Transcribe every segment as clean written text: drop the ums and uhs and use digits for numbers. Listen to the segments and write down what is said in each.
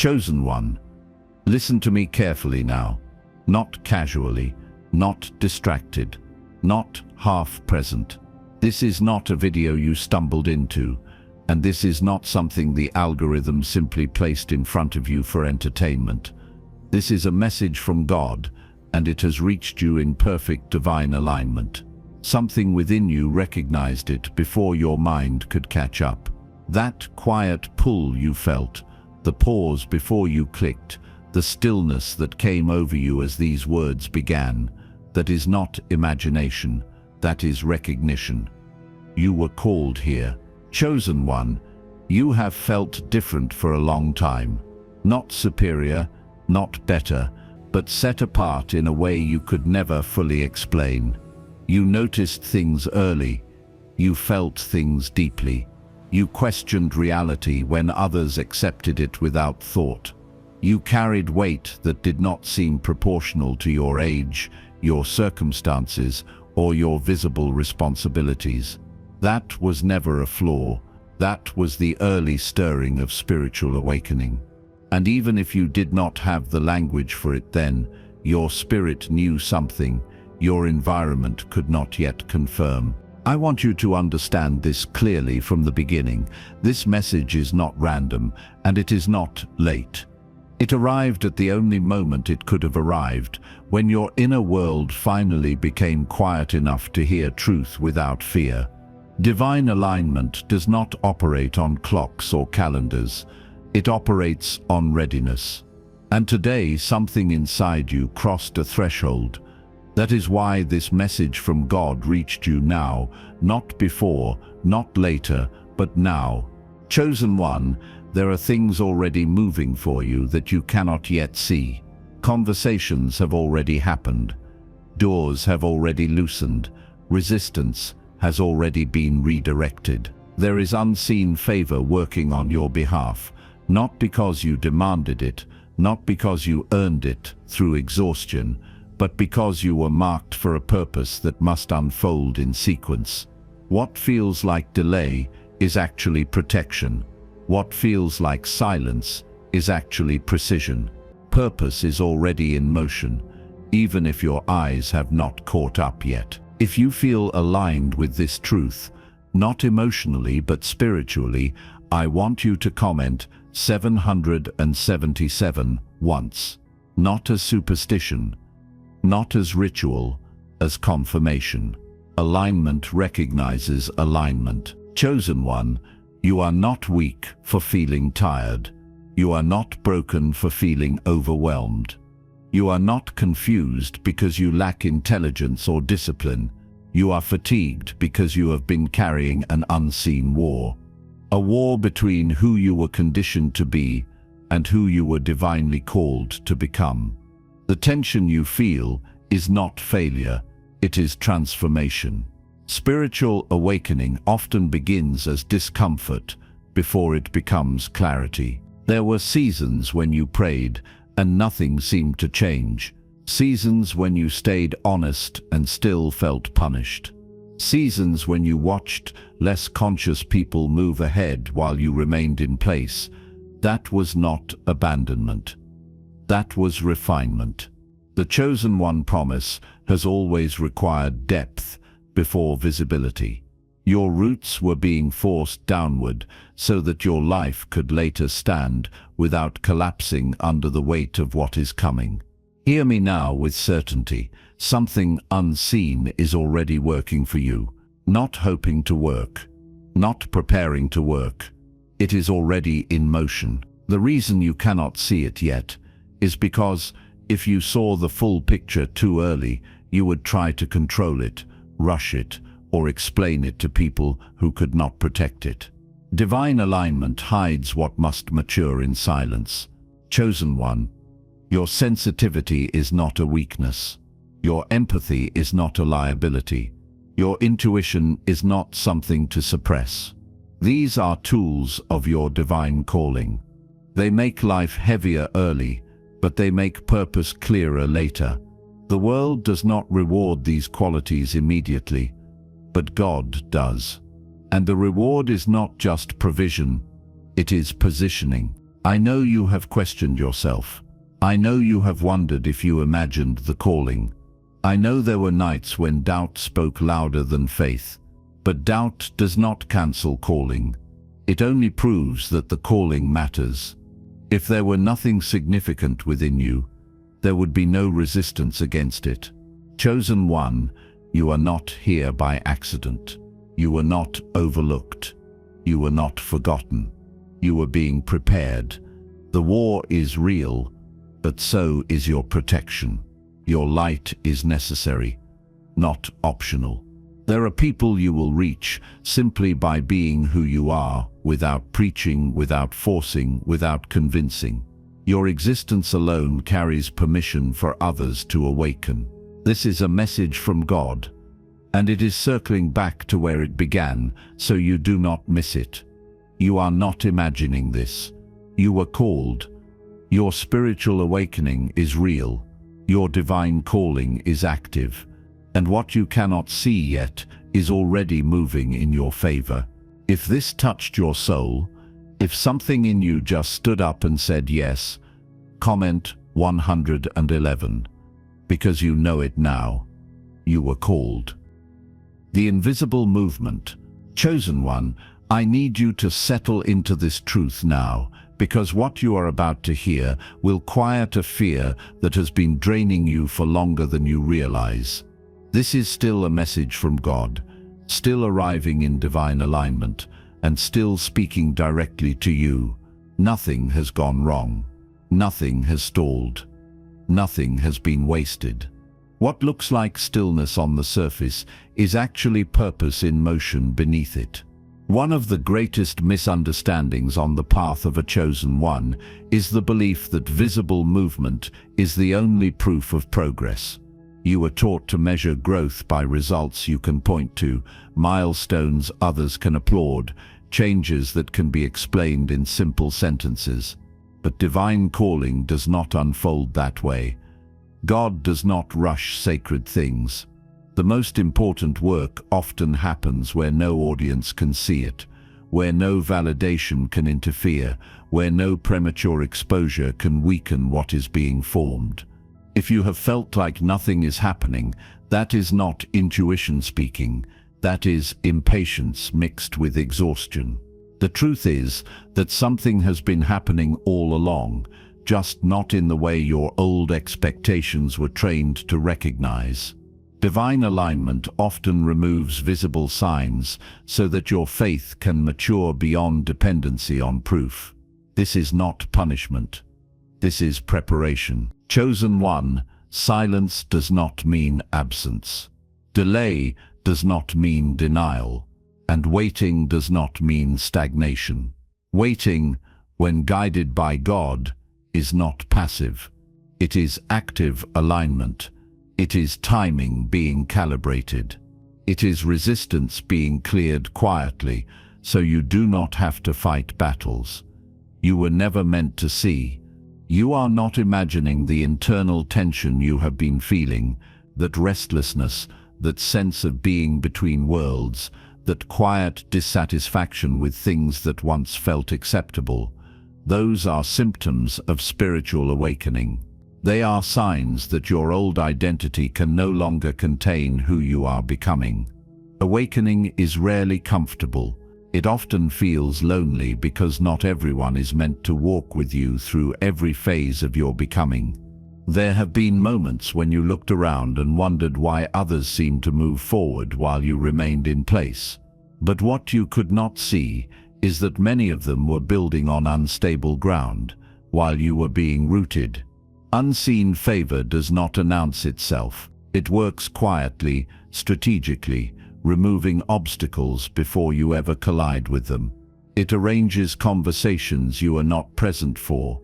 Chosen one, listen to me carefully now. Not casually, not distracted, not half-present. This is not a video you stumbled into, and this is not something the algorithm simply placed in front of you for entertainment. This is a message from God, and it has reached you in perfect divine alignment. Something within you recognized it before your mind could catch up. That quiet pull you felt, the pause before you clicked, the stillness that came over you as these words began, that is not imagination, that is recognition. You were called here. Chosen one, you have felt different for a long time. Not superior, not better, but set apart in a way you could never fully explain. You noticed things early. You felt things deeply. You questioned reality when others accepted it without thought. You carried weight that did not seem proportional to your age, your circumstances, or your visible responsibilities. That was never a flaw. That was the early stirring of spiritual awakening. And even if you did not have the language for it then, your spirit knew something your environment could not yet confirm. I want you to understand this clearly from the beginning. This message is not random, and it is not late. It arrived at the only moment it could have arrived, when your inner world finally became quiet enough to hear truth without fear. Divine alignment does not operate on clocks or calendars. It operates on readiness. And today, something inside you crossed a threshold. That is why this message from God reached you now, not before, not later, but now. Chosen one, there are things already moving for you that you cannot yet see. Conversations have already happened. Doors have already loosened. Resistance has already been redirected. There is unseen favor working on your behalf, not because you demanded it, not because you earned it through exhaustion, but because you were marked for a purpose that must unfold in sequence. What feels like delay is actually protection. What feels like silence is actually precision. Purpose is already in motion, even if your eyes have not caught up yet. If you feel aligned with this truth, not emotionally but spiritually, I want you to comment 777 once. Not as superstition, not as ritual, as confirmation. Alignment recognizes alignment. Chosen one, you are not weak for feeling tired. You are not broken for feeling overwhelmed. You are not confused because you lack intelligence or discipline. You are fatigued because you have been carrying an unseen war. A war between who you were conditioned to be and who you were divinely called to become. The tension you feel is not failure, it is transformation. Spiritual awakening often begins as discomfort before it becomes clarity. There were seasons when you prayed and nothing seemed to change. Seasons when you stayed honest and still felt punished. Seasons when you watched less conscious people move ahead while you remained in place. That was not abandonment. That was refinement. The chosen one promise has always required depth before visibility. Your roots were being forced downward so that your life could later stand without collapsing under the weight of what is coming. Hear me now with certainty. Something unseen is already working for you. Not hoping to work, not preparing to work. It is already in motion. The reason you cannot see it yet is because if you saw the full picture too early, you would try to control it, rush it, or explain it to people who could not protect it. Divine alignment hides what must mature in silence. Chosen one, your sensitivity is not a weakness. Your empathy is not a liability. Your intuition is not something to suppress. These are tools of your divine calling. They make life heavier early, but they make purpose clearer later. The world does not reward these qualities immediately, but God does. And the reward is not just provision, it is positioning. I know you have questioned yourself. I know you have wondered if you imagined the calling. I know there were nights when doubt spoke louder than faith. But doubt does not cancel calling. It only proves that the calling matters. If there were nothing significant within you, there would be no resistance against it. Chosen one, you are not here by accident. You were not overlooked. You were not forgotten. You were being prepared. The war is real, but so is your protection. Your light is necessary, not optional. There are people you will reach simply by being who you are, without preaching, without forcing, without convincing. Your existence alone carries permission for others to awaken. This is a message from God, and it is circling back to where it began, so you do not miss it. You are not imagining this. You were called. Your spiritual awakening is real. Your divine calling is active. And what you cannot see yet is already moving in your favor. If this touched your soul, if something in you just stood up and said yes, comment 111. Because you know it now. You were called. The invisible movement. Chosen one, I need you to settle into this truth now, because what you are about to hear will quiet a fear that has been draining you for longer than you realize. This is still a message from God, still arriving in divine alignment, and still speaking directly to you. Nothing has gone wrong. Nothing has stalled. Nothing has been wasted. What looks like stillness on the surface is actually purpose in motion beneath it. One of the greatest misunderstandings on the path of a chosen one is the belief that visible movement is the only proof of progress. You were taught to measure growth by results you can point to, milestones others can applaud, changes that can be explained in simple sentences. But divine calling does not unfold that way. God does not rush sacred things. The most important work often happens where no audience can see it, where no validation can interfere, where no premature exposure can weaken what is being formed. If you have felt like nothing is happening, that is not intuition speaking. That is impatience mixed with exhaustion. The truth is that something has been happening all along, just not in the way your old expectations were trained to recognize. Divine alignment often removes visible signs so that your faith can mature beyond dependency on proof. This is not punishment. This is preparation. Chosen one, silence does not mean absence. Delay does not mean denial. And waiting does not mean stagnation. Waiting, when guided by God, is not passive. It is active alignment. It is timing being calibrated. It is resistance being cleared quietly, so you do not have to fight battles you were never meant to see. You are not imagining the internal tension you have been feeling, that restlessness, that sense of being between worlds, that quiet dissatisfaction with things that once felt acceptable. Those are symptoms of spiritual awakening. They are signs that your old identity can no longer contain who you are becoming. Awakening is rarely comfortable. It often feels lonely because not everyone is meant to walk with you through every phase of your becoming. There have been moments when you looked around and wondered why others seemed to move forward while you remained in place. But what you could not see is that many of them were building on unstable ground, while you were being rooted. Unseen favor does not announce itself. It works quietly, strategically, removing obstacles before you ever collide with them. It arranges conversations you are not present for.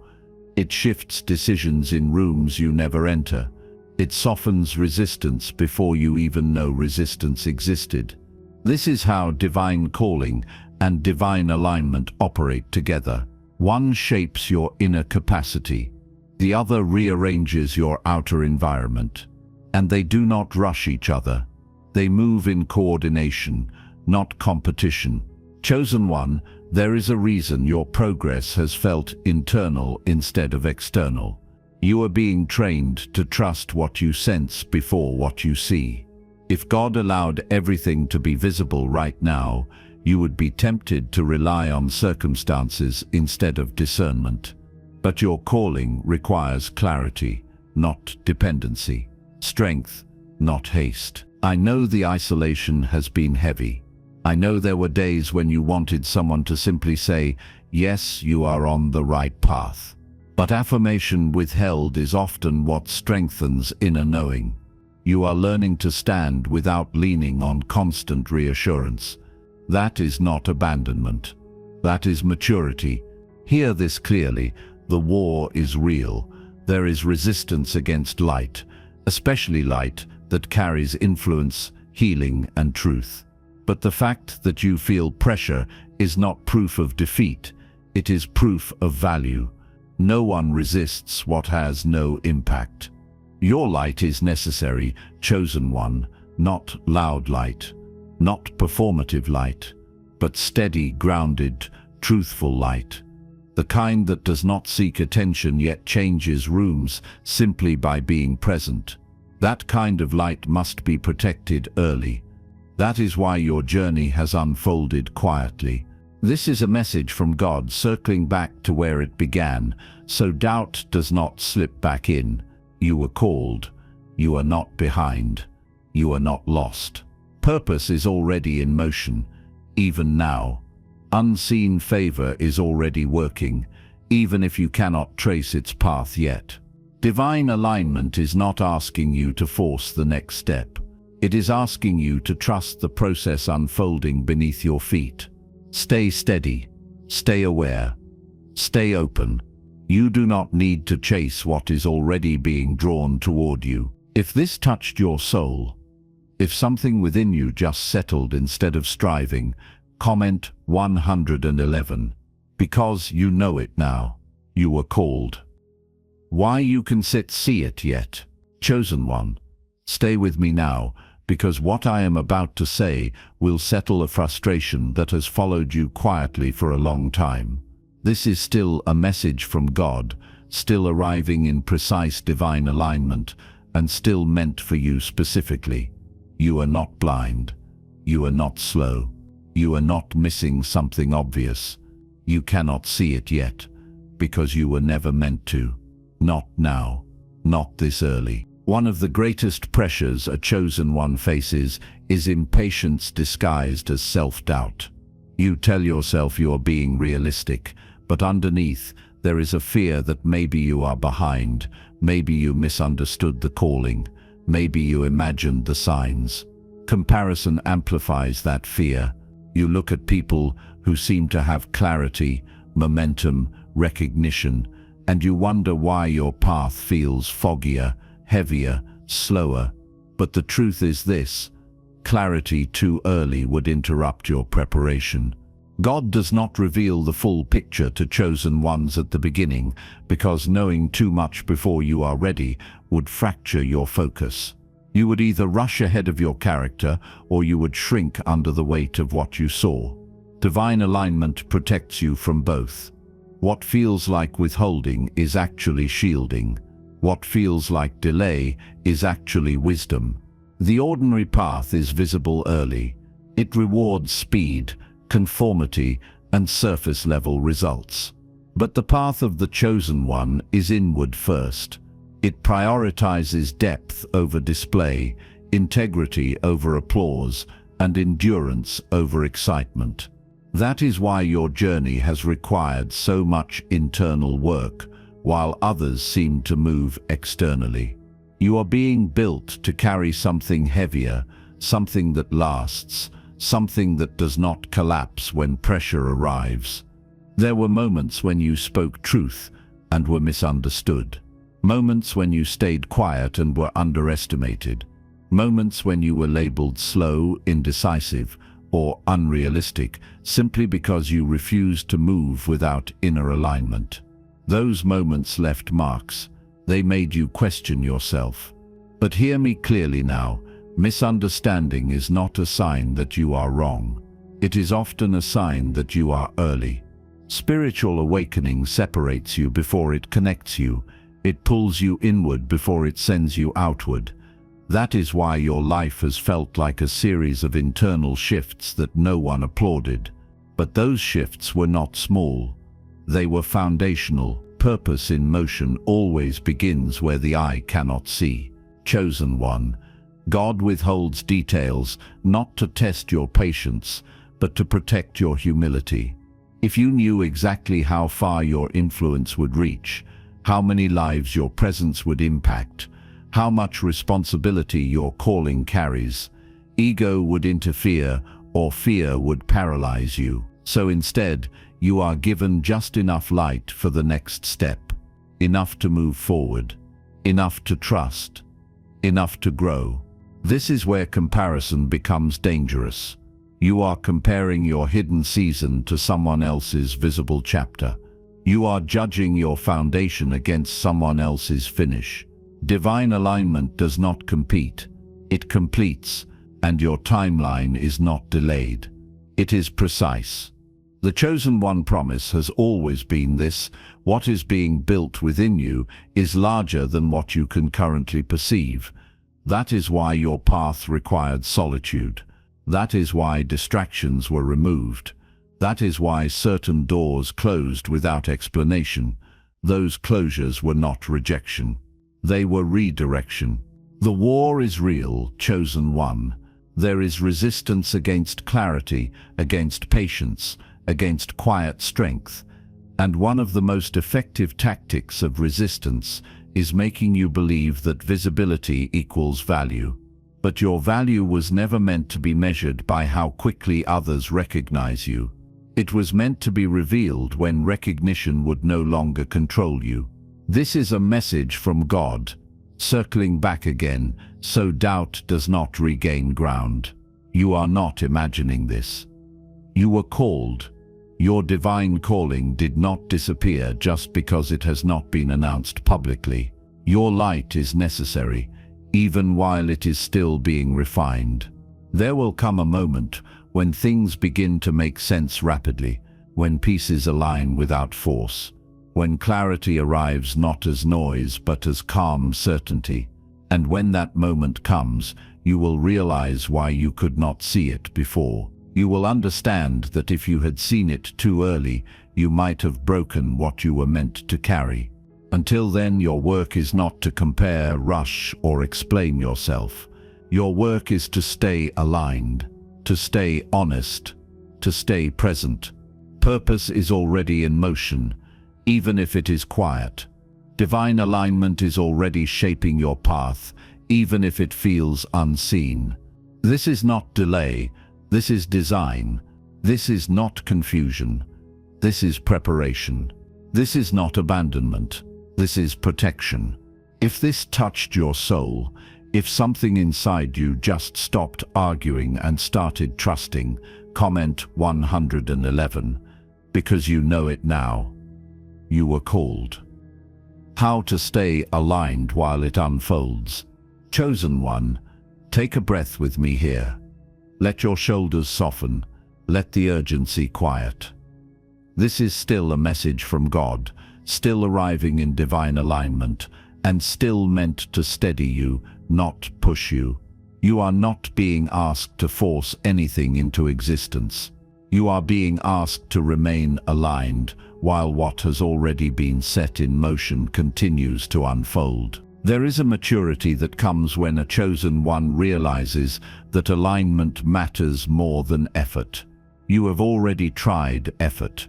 It shifts decisions in rooms you never enter. It softens resistance before you even know resistance existed. This is how divine calling and divine alignment operate together. One shapes your inner capacity. The other rearranges your outer environment. And they do not rush each other. They move in coordination, not competition. Chosen one, There is a reason your progress has felt internal instead of external. You are being trained to trust what you sense before what you see. If God allowed everything to be visible right now, you would be tempted to rely on circumstances instead of discernment. But your calling requires clarity, not dependency. Strength, not haste. I know the isolation has been heavy. I know there were days when you wanted someone to simply say, yes, you are on the right path. But affirmation withheld is often what strengthens inner knowing. You are learning to stand without leaning on constant reassurance. That is not abandonment. That is maturity. Hear this clearly. The war is real. There is resistance against light, especially light that carries influence, healing, and truth. But the fact that you feel pressure is not proof of defeat. It is proof of value. No one resists what has no impact. Your light is necessary, chosen one, not loud light, not performative light, but steady, grounded, truthful light. The kind that does not seek attention yet changes rooms simply by being present. That kind of light must be protected early. That is why your journey has unfolded quietly. This is a message from God circling back to where it began, so doubt does not slip back in. You were called. You are not behind. You are not lost. Purpose is already in motion, even now. Unseen favor is already working, even if you cannot trace its path yet. Divine alignment is not asking you to force the next step. It is asking you to trust the process unfolding beneath your feet. Stay steady, stay aware, stay open. You do not need to chase what is already being drawn toward you. If this touched your soul, if something within you just settled instead of striving, comment 111. Because you know it now. You were called. Why you can see it yet. Chosen one. Stay with me now, because what I am about to say will settle a frustration that has followed you quietly for a long time. This is still a message from God, still arriving in precise divine alignment, and still meant for you specifically. You are not blind. You are not slow. You are not missing something obvious. You cannot see it yet, because you were never meant to. Not now. Not this early. One of the greatest pressures a chosen one faces is impatience disguised as self-doubt. You tell yourself you are being realistic, but underneath there is a fear that maybe you are behind, maybe you misunderstood the calling, maybe you imagined the signs. Comparison amplifies that fear. You look at people who seem to have clarity, momentum, recognition, and you wonder why your path feels foggier, heavier, slower. But the truth is this: clarity too early would interrupt your preparation. God does not reveal the full picture to chosen ones at the beginning, because knowing too much before you are ready would fracture your focus. You would either rush ahead of your character, or you would shrink under the weight of what you saw. Divine alignment protects you from both. What feels like withholding is actually shielding. What feels like delay is actually wisdom. The ordinary path is visible early. It rewards speed, conformity, and surface-level results. But the path of the chosen one is inward first. It prioritizes depth over display, integrity over applause, and endurance over excitement. That is why your journey has required so much internal work, while others seem to move externally. You are being built to carry something heavier, something that lasts, something that does not collapse when pressure arrives. There were moments when you spoke truth and were misunderstood. Moments when you stayed quiet and were underestimated. Moments when you were labeled slow, indecisive, or unrealistic simply because you refused to move without inner alignment. Those moments left marks. They made you question yourself. But hear me clearly now. Misunderstanding is not a sign that you are wrong. It is often a sign that you are early. Spiritual awakening separates you before it connects you. It pulls you inward before it sends you outward. That is why your life has felt like a series of internal shifts that no one applauded. But those shifts were not small. They were foundational. Purpose in motion always begins where the eye cannot see. Chosen one. God withholds details, not to test your patience, but to protect your humility. If you knew exactly how far your influence would reach, how many lives your presence would impact, how much responsibility your calling carries, ego would interfere or fear would paralyze you. So instead, you are given just enough light for the next step, enough to move forward, enough to trust, enough to grow. This is where comparison becomes dangerous. You are comparing your hidden season to someone else's visible chapter. You are judging your foundation against someone else's finish. Divine alignment does not compete. It completes, and your timeline is not delayed. It is precise. The Chosen One promise has always been this: what is being built within you is larger than what you can currently perceive. That is why your path required solitude. That is why distractions were removed. That is why certain doors closed without explanation. Those closures were not rejection. They were redirection. The war is real, Chosen One. There is resistance against clarity, against patience, against quiet strength. And one of the most effective tactics of resistance is making you believe that visibility equals value. But your value was never meant to be measured by how quickly others recognize you. It was meant to be revealed when recognition would no longer control you. This is a message from God, circling back again, so doubt does not regain ground. You are not imagining this. You were called. Your divine calling did not disappear just because it has not been announced publicly. Your light is necessary, even while it is still being refined. There will come a moment when things begin to make sense rapidly, when pieces align without force, when clarity arrives not as noise but as calm certainty. And when that moment comes, you will realize why you could not see it before. You will understand that if you had seen it too early, you might have broken what you were meant to carry. Until then, your work is not to compare, rush, or explain yourself. Your work is to stay aligned, to stay honest, to stay present. Purpose is already in motion, even if it is quiet. Divine alignment is already shaping your path, even if it feels unseen. This is not delay. This is design. This is not confusion. This is preparation. This is not abandonment. This is protection. If this touched your soul, if something inside you just stopped arguing and started trusting, comment 111, because you know it now. You were called. How to stay aligned while it unfolds. Chosen One, take a breath with me here. Let your shoulders soften. Let the urgency quiet. This is still a message from God, still arriving in divine alignment, and still meant to steady you, not push you. You are not being asked to force anything into existence. You are being asked to remain aligned, while what has already been set in motion continues to unfold. There is a maturity that comes when a chosen one realizes that alignment matters more than effort. You have already tried effort.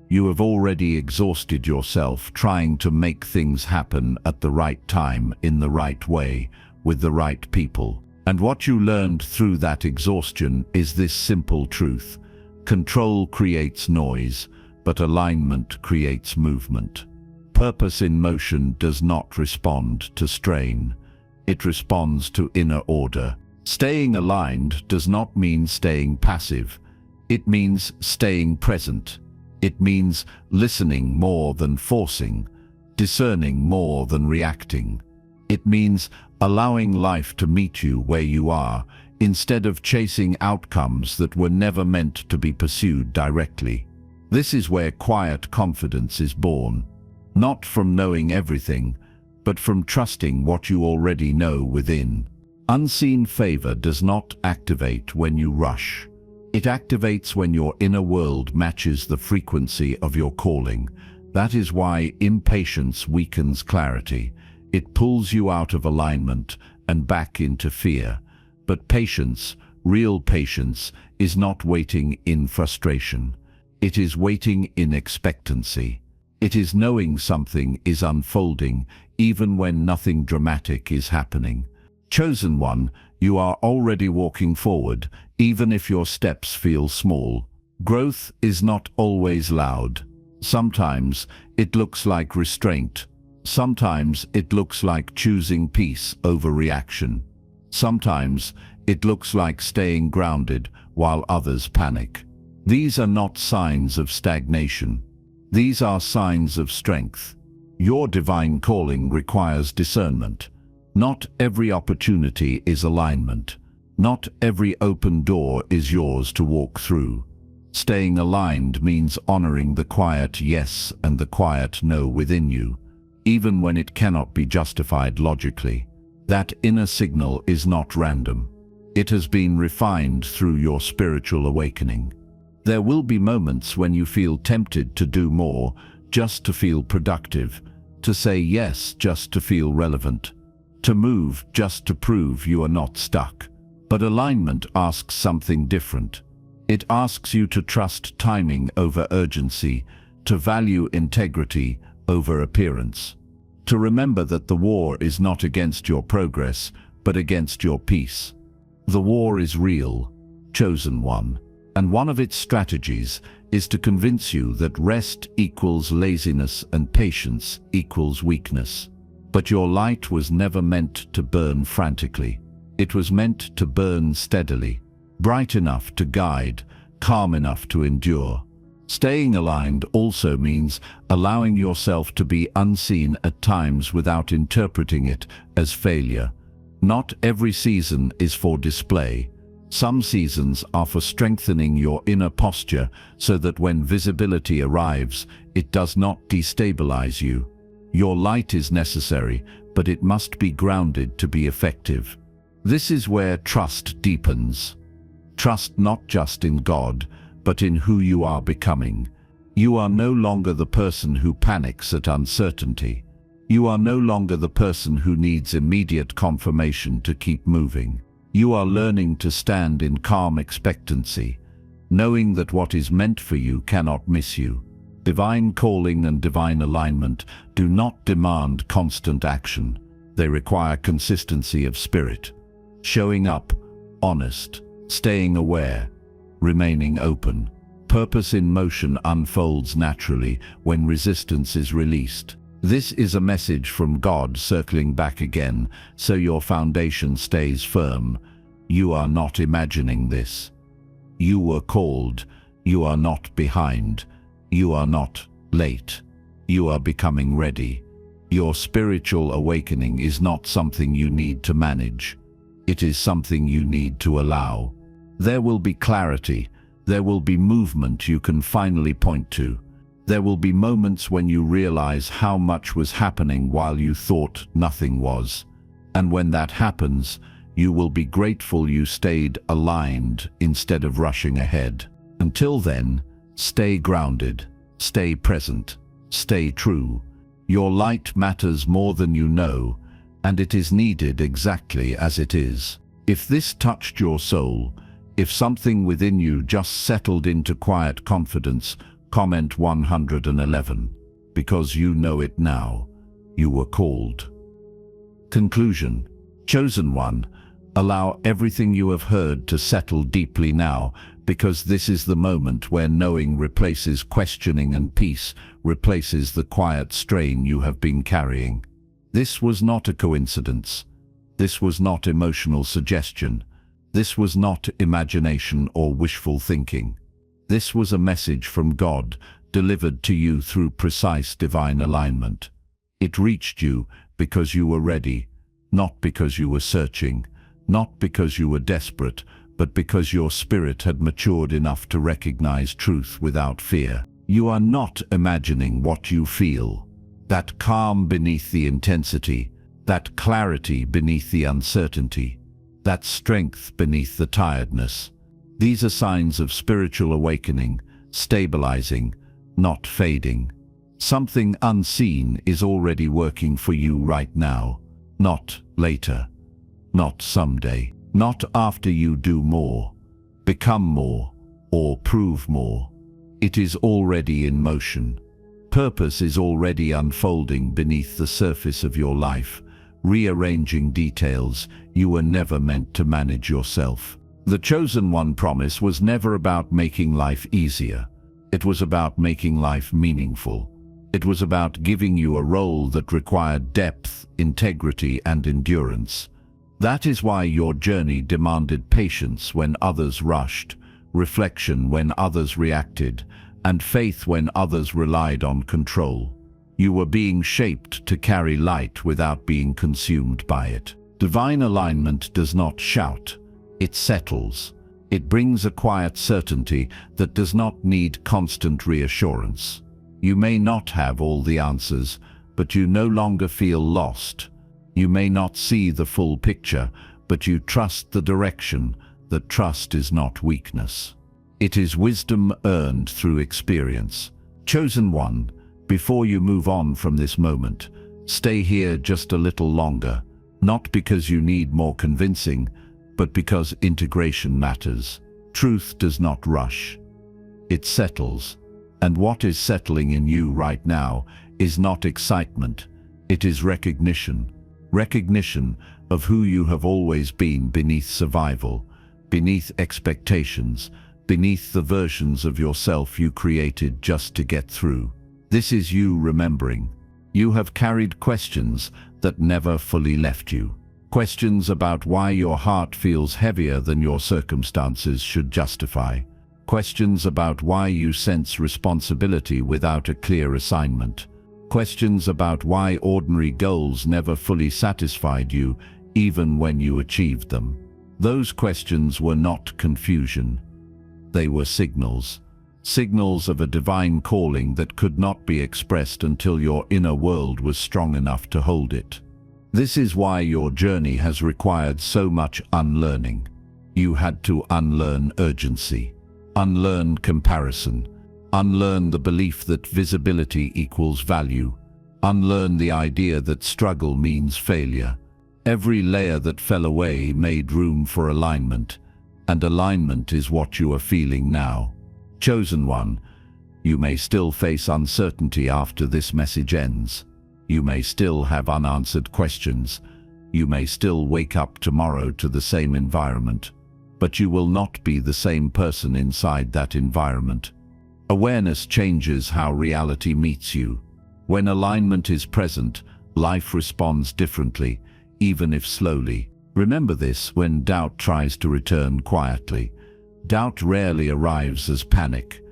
You have already exhausted yourself trying to make things happen at the right time, in the right way, with the right people. And what you learned through that exhaustion is this simple truth: control creates noise, but alignment creates movement. Purpose in motion does not respond to strain. It responds to inner order. Staying aligned does not mean staying passive. It means staying present. It means listening more than forcing, discerning more than reacting. It means allowing life to meet you where you are, instead of chasing outcomes that were never meant to be pursued directly. This is where quiet confidence is born, not from knowing everything, but from trusting what you already know within. Unseen favor does not activate when you rush. It activates when your inner world matches the frequency of your calling. That is why impatience weakens clarity. It pulls you out of alignment and back into fear. But patience, real patience, is not waiting in frustration. It is waiting in expectancy. It is knowing something is unfolding even when nothing dramatic is happening. Chosen one, you are already walking forward, even if your steps feel small. Growth is not always loud. Sometimes it looks like restraint. Sometimes it looks like choosing peace over reaction. Sometimes it looks like staying grounded while others panic. These are not signs of stagnation. These are signs of strength. Your divine calling requires discernment. Not every opportunity is alignment. Not every open door is yours to walk through. Staying aligned means honoring the quiet yes and the quiet no within you, even when it cannot be justified logically. That inner signal is not random. It has been refined through your spiritual awakening. There will be moments when you feel tempted to do more, just to feel productive, to say yes just to feel relevant, to move just to prove you are not stuck. But alignment asks something different. It asks you to trust timing over urgency, to value integrity over appearance, to remember that the war is not against your progress, but against your peace. The war is real, chosen one, and one of its strategies is to convince you that rest equals laziness and patience equals weakness. But your light was never meant to burn frantically. It was meant to burn steadily, bright enough to guide, calm enough to endure. Staying aligned also means allowing yourself to be unseen at times without interpreting it as failure. Not every season is for display. Some seasons are for strengthening your inner posture so that when visibility arrives, it does not destabilize you. Your light is necessary, but it must be grounded to be effective. This is where trust deepens. Trust not just in God, but in who you are becoming. You are no longer the person who panics at uncertainty. You are no longer the person who needs immediate confirmation to keep moving. You are learning to stand in calm expectancy, knowing that what is meant for you cannot miss you. Divine calling and divine alignment do not demand constant action. They require consistency of spirit. Showing up, honest, staying aware, remaining open. Purpose in motion unfolds naturally when resistance is released. This is a message from God circling back again, so your foundation stays firm. You are not imagining this. You were called. You are not behind. You are not late. You are becoming ready. Your spiritual awakening is not something you need to manage. It is something you need to allow. There will be clarity. There will be movement you can finally point to. There will be moments when you realize how much was happening while you thought nothing was. And when that happens, you will be grateful you stayed aligned instead of rushing ahead. Until then, stay grounded, stay present, stay true. Your light matters more than you know, and it is needed exactly as it is. If this touched your soul, if something within you just settled into quiet confidence, comment 111, because you know it now. You were called. Conclusion. Chosen one, allow everything you have heard to settle deeply now, because this is the moment where knowing replaces questioning and peace replaces the quiet strain you have been carrying. This was not a coincidence. This was not emotional suggestion. This was not imagination or wishful thinking. This was a message from God, delivered to you through precise divine alignment. It reached you because you were ready, not because you were searching, not because you were desperate, but because your spirit had matured enough to recognize truth without fear. You are not imagining what you feel. That calm beneath the intensity, that clarity beneath the uncertainty, that strength beneath the tiredness. These are signs of spiritual awakening, stabilizing, not fading. Something unseen is already working for you right now, not later, not someday, not after you do more, become more, or prove more. It is already in motion. Purpose is already unfolding beneath the surface of your life, rearranging details you were never meant to manage yourself. The Chosen One promise was never about making life easier. It was about making life meaningful. It was about giving you a role that required depth, integrity, and endurance. That is why your journey demanded patience when others rushed, reflection when others reacted, and faith when others relied on control. You were being shaped to carry light without being consumed by it. Divine alignment does not shout, it settles. It brings a quiet certainty that does not need constant reassurance. You may not have all the answers, but you no longer feel lost. You may not see the full picture, but you trust the direction. That trust is not weakness. It is wisdom earned through experience. Chosen One, before you move on from this moment, stay here just a little longer, not because you need more convincing, but because integration matters. Truth does not rush. It settles. And what is settling in you right now is not excitement, it is recognition. Recognition of who you have always been beneath survival, beneath expectations, beneath the versions of yourself you created just to get through. This is you remembering. You have carried questions that never fully left you. Questions about why your heart feels heavier than your circumstances should justify. Questions about why you sense responsibility without a clear assignment. Questions about why ordinary goals never fully satisfied you, even when you achieved them. Those questions were not confusion. They were signals. Signals of a divine calling that could not be expressed until your inner world was strong enough to hold it. This is why your journey has required so much unlearning. You had to unlearn urgency, unlearn comparison, unlearn the belief that visibility equals value, unlearn the idea that struggle means failure. Every layer that fell away made room for alignment, and alignment is what you are feeling now. Chosen One, you may still face uncertainty after this message ends. You may still have unanswered questions. You may still wake up tomorrow to the same environment, but you will not be the same person inside that environment. Awareness changes how reality meets you. When alignment is present, life responds differently, even if slowly. Remember this when doubt tries to return quietly. Doubt rarely arrives as panic.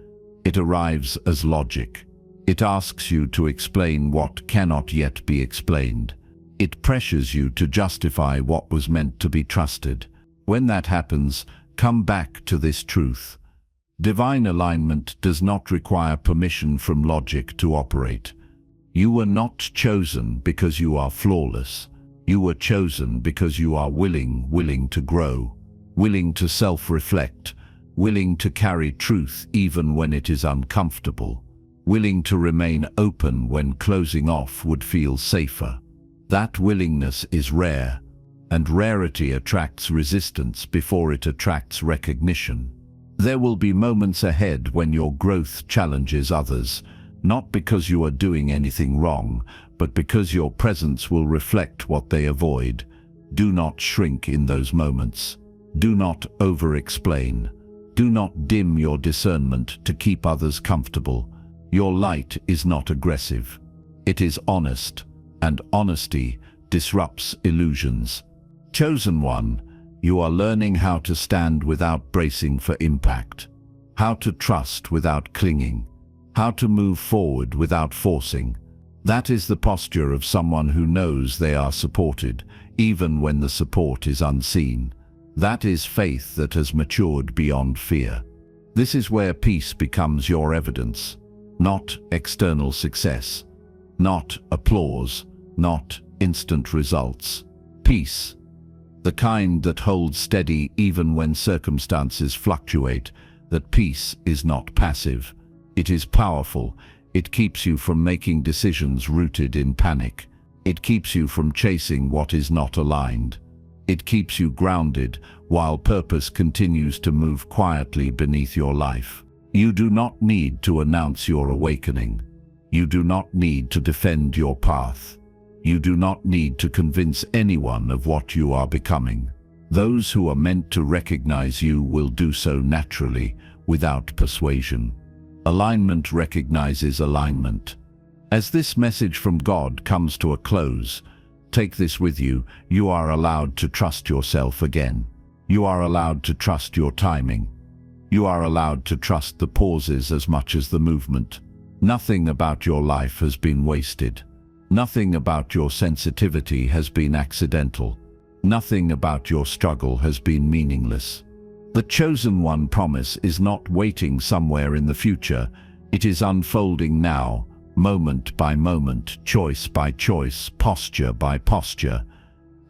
It arrives as logic. It asks you to explain what cannot yet be explained. It pressures you to justify what was meant to be trusted. When that happens, come back to this truth. Divine alignment does not require permission from logic to operate. You were not chosen because you are flawless. You were chosen because you are willing to grow, willing to self-reflect, willing to carry truth even when it is uncomfortable, willing to remain open when closing off would feel safer. That willingness is rare, and rarity attracts resistance before it attracts recognition. There will be moments ahead when your growth challenges others, not because you are doing anything wrong, but because your presence will reflect what they avoid. Do not shrink in those moments. Do not over-explain. Do not dim your discernment to keep others comfortable. Your light is not aggressive. It is honest, and honesty disrupts illusions. Chosen One, you are learning how to stand without bracing for impact, how to trust without clinging, how to move forward without forcing. That is the posture of someone who knows they are supported, even when the support is unseen. That is faith that has matured beyond fear. This is where peace becomes your evidence, not external success, not applause, not instant results. Peace, the kind that holds steady even when circumstances fluctuate. That peace is not passive. It is powerful. It keeps you from making decisions rooted in panic. It keeps you from chasing what is not aligned. It keeps you grounded while purpose continues to move quietly beneath your life. You do not need to announce your awakening. You do not need to defend your path. You do not need to convince anyone of what you are becoming. Those who are meant to recognize you will do so naturally, without persuasion. Alignment recognizes alignment. As this message from God comes to a close, take this with you. You are allowed to trust yourself again. You are allowed to trust your timing. You are allowed to trust the pauses as much as the movement. Nothing about your life has been wasted. Nothing about your sensitivity has been accidental. Nothing about your struggle has been meaningless. The chosen one promise is not waiting somewhere in the future. It is unfolding now, moment by moment, choice by choice, posture by posture.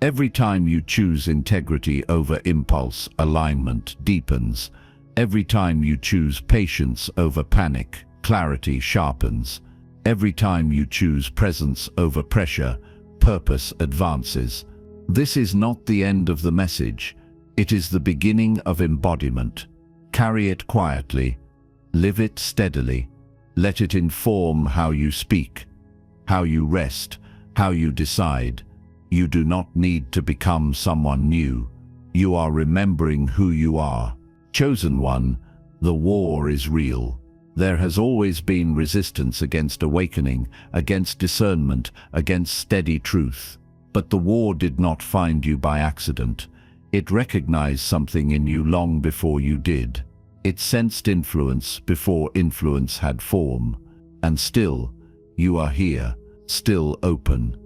Every time you choose integrity over impulse, alignment deepens. Every time you choose patience over panic, clarity sharpens. Every time you choose presence over pressure, purpose advances. This is not the end of the message. It is the beginning of embodiment. Carry it quietly. Live it steadily. Let it inform how you speak, how you rest, how you decide. You do not need to become someone new. You are remembering who you are. Chosen one, the war is real. There has always been resistance against awakening, against discernment, against steady truth. But the war did not find you by accident. It recognized something in you long before you did. It sensed influence before influence had form. And still, you are here, still open,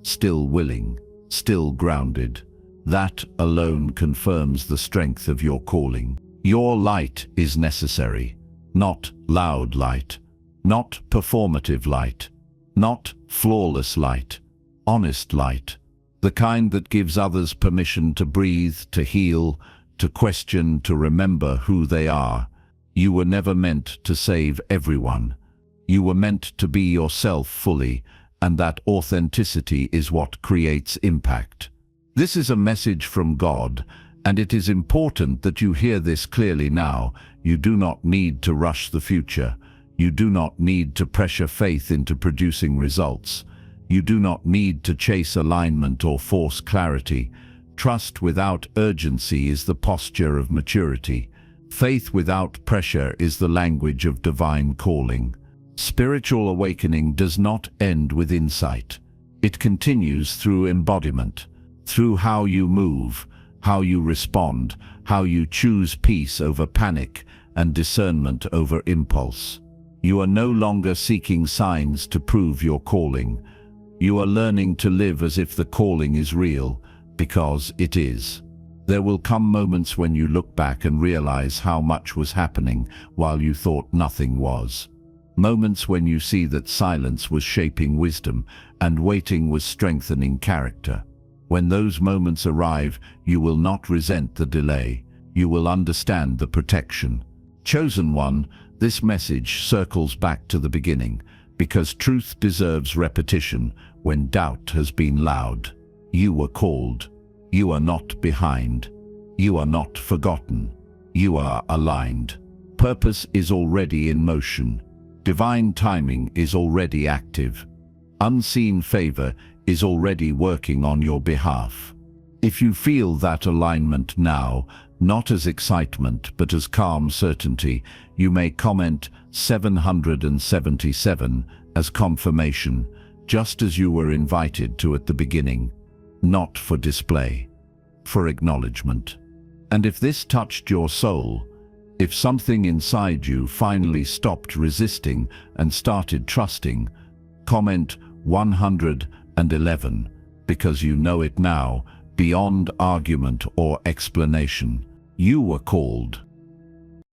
still willing, still grounded. That alone confirms the strength of your calling. Your light is necessary. Not loud light, not performative light, not flawless light, honest light, the kind that gives others permission to breathe, to heal, to question, to remember who they are. You were never meant to save everyone. You were meant to be yourself fully, and that authenticity is what creates impact. This is a message from God, and it is important that you hear this clearly now. You do not need to rush the future. You do not need to pressure faith into producing results. You do not need to chase alignment or force clarity. Trust without urgency is the posture of maturity. Faith without pressure is the language of divine calling. Spiritual awakening does not end with insight. It continues through embodiment, through how you move, how you respond, how you choose peace over panic and discernment over impulse. You are no longer seeking signs to prove your calling. You are learning to live as if the calling is real, because it is. There will come moments when you look back and realize how much was happening while you thought nothing was. Moments when you see that silence was shaping wisdom and waiting was strengthening character. When those moments arrive, you will not resent the delay. You will understand the protection. Chosen one, this message circles back to the beginning, because truth deserves repetition when doubt has been loud. You were called. You are not behind. You are not forgotten. You are aligned. Purpose is already in motion. Divine timing is already active. Unseen favor is already working on your behalf. If you feel that alignment now, not as excitement but as calm certainty, you may comment 777 as confirmation, just as you were invited to at the beginning, not for display, for acknowledgement. And if this touched your soul, if something inside you finally stopped resisting and started trusting, comment 111, because you know it now, beyond argument or explanation. You were called.